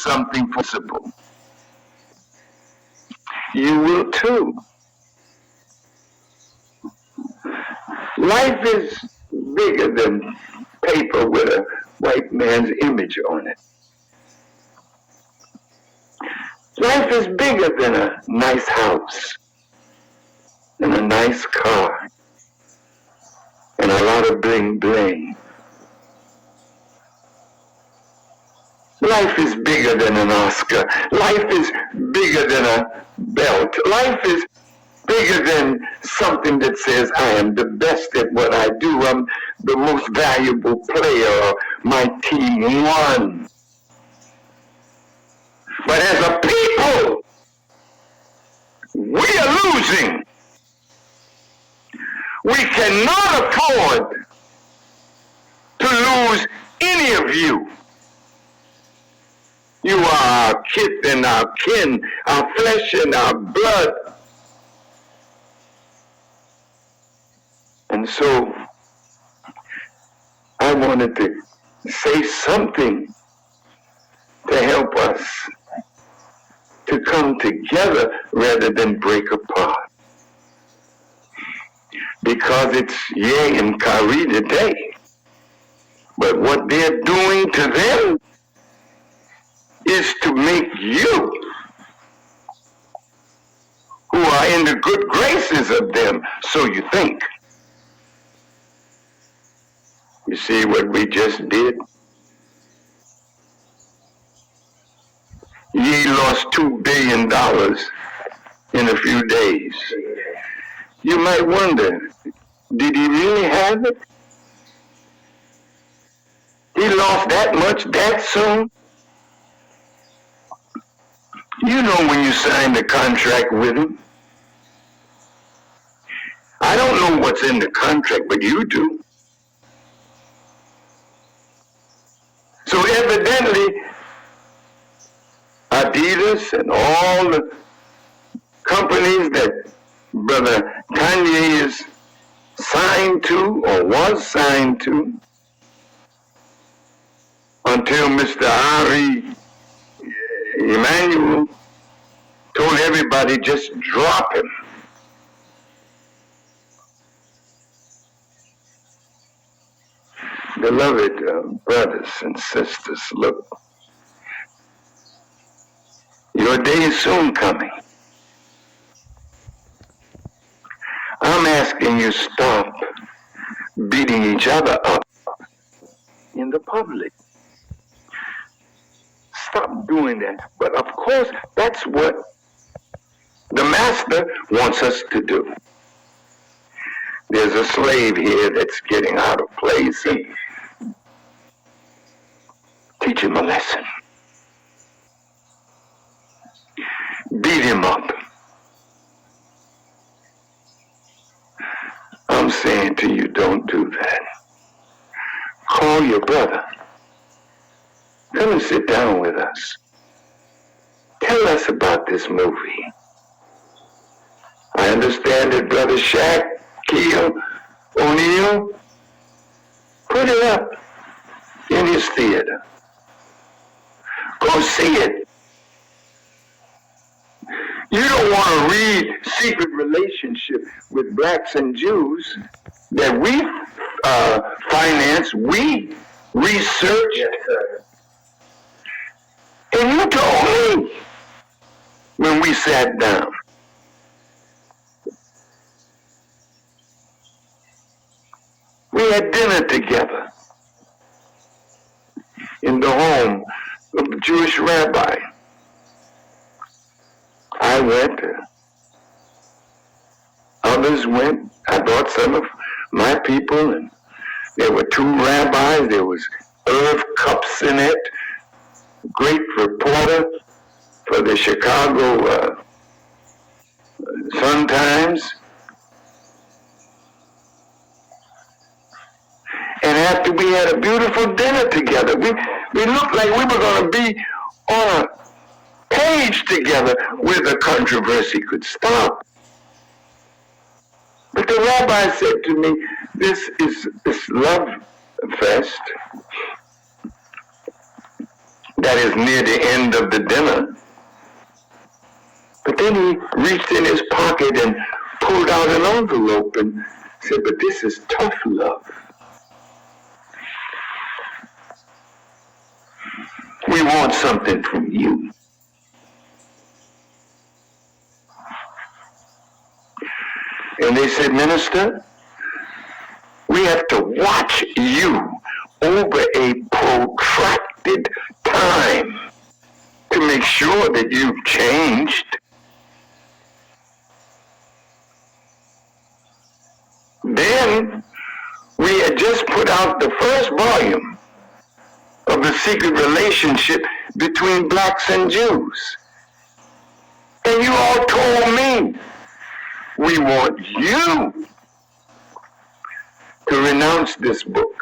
something possible, you will too. Life is bigger than paper with a white man's image on it. Life is bigger than a nice house and a nice car and a lot of bling bling. Life is bigger than an Oscar. Life is bigger than a belt. Life is bigger than something that says I am the best at what I do. I'm the most valuable player, or my team won. But as a people, we are losing. We cannot afford to lose any of you. You are our kith and our kin, our flesh and our blood. And so I wanted to say something to help us to come together rather than break apart. Because it's yea and kyrie today. But what they're doing to them is to make you, who are in the good graces of them, so you think. You see what we just did? Ye lost $2 billion in a few days. You might wonder, did he really have it? He lost that much that soon? You know when you signed the contract with him. I don't know what's in the contract, but you do. So evidently, Adidas and all the companies that Brother Kanye is signed to or was signed to until Mr. Ari Emanuel told everybody just drop him. Beloved brothers and sisters, look, your day is soon coming. I'm asking you stop beating each other up in the public. Stop doing that. But of course, that's what the master wants us to do. There's a slave here that's getting out of place, and teach him a lesson. Beat him up. I'm saying to you, don't do that. Call your brother. Come and sit down with us. Tell us about this movie. I understand that Brother Shaquille O'Neal put it up in his theater. Go see it. You don't want to read Secret Relationship with Blacks and Jews that we finance, we researched. Yes, sir. And you told me when we sat down. We had dinner together in the home of the Jewish rabbi. I went, others went. I brought some of my people, and there were two rabbis. There was Irv Kupcinet, great reporter for the Chicago Sun-Times. And after we had a beautiful dinner together, we looked like we were going to be on a page together where the controversy could stop. But the rabbi said to me, this love fest, That is near the end of the dinner. But then he reached in his pocket and pulled out an envelope and said, but this is tough love. We want something from you. And they said, Minister, we have to watch you over a protracted time to make sure that you've changed. Then we had just put out the first volume of the secret relationship between blacks and Jews. And you all told me, we want you to renounce this book.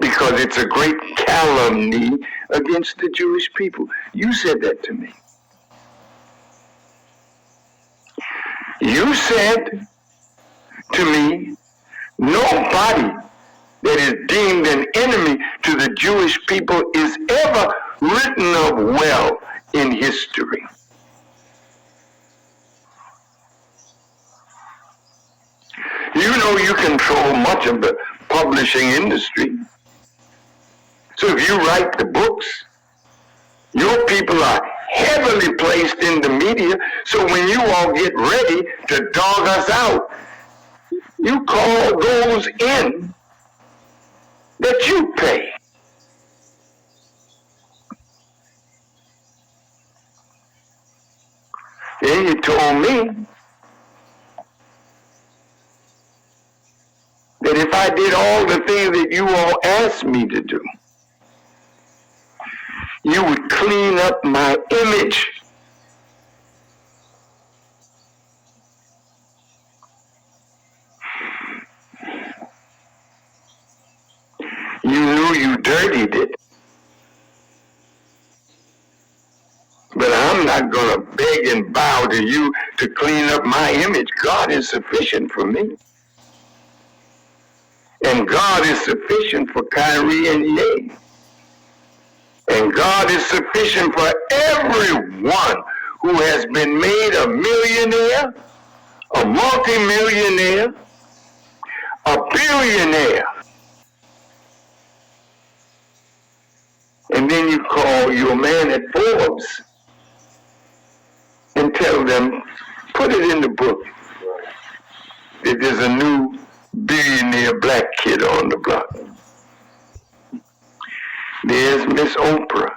Because it's a great calumny against the Jewish people. You said that to me. You said to me, nobody that is deemed an enemy to the Jewish people is ever written of well in history. You know you control much of the publishing industry. So if you write the books, your people are heavily placed in the media, so when you all get ready to dog us out, you call those in that you pay. Then you told me that if I did all the things that you all asked me to do, you would clean up my image. You knew you dirtied it. But I'm not going to beg and bow to you to clean up my image. God is sufficient for me. And God is sufficient for Kyrie and Ye. And God is sufficient for everyone who has been made a millionaire, a multimillionaire, a billionaire. And then you call your man at Forbes and tell them, put it in the book that there's a new billionaire black kid on the block. There's Miss Oprah.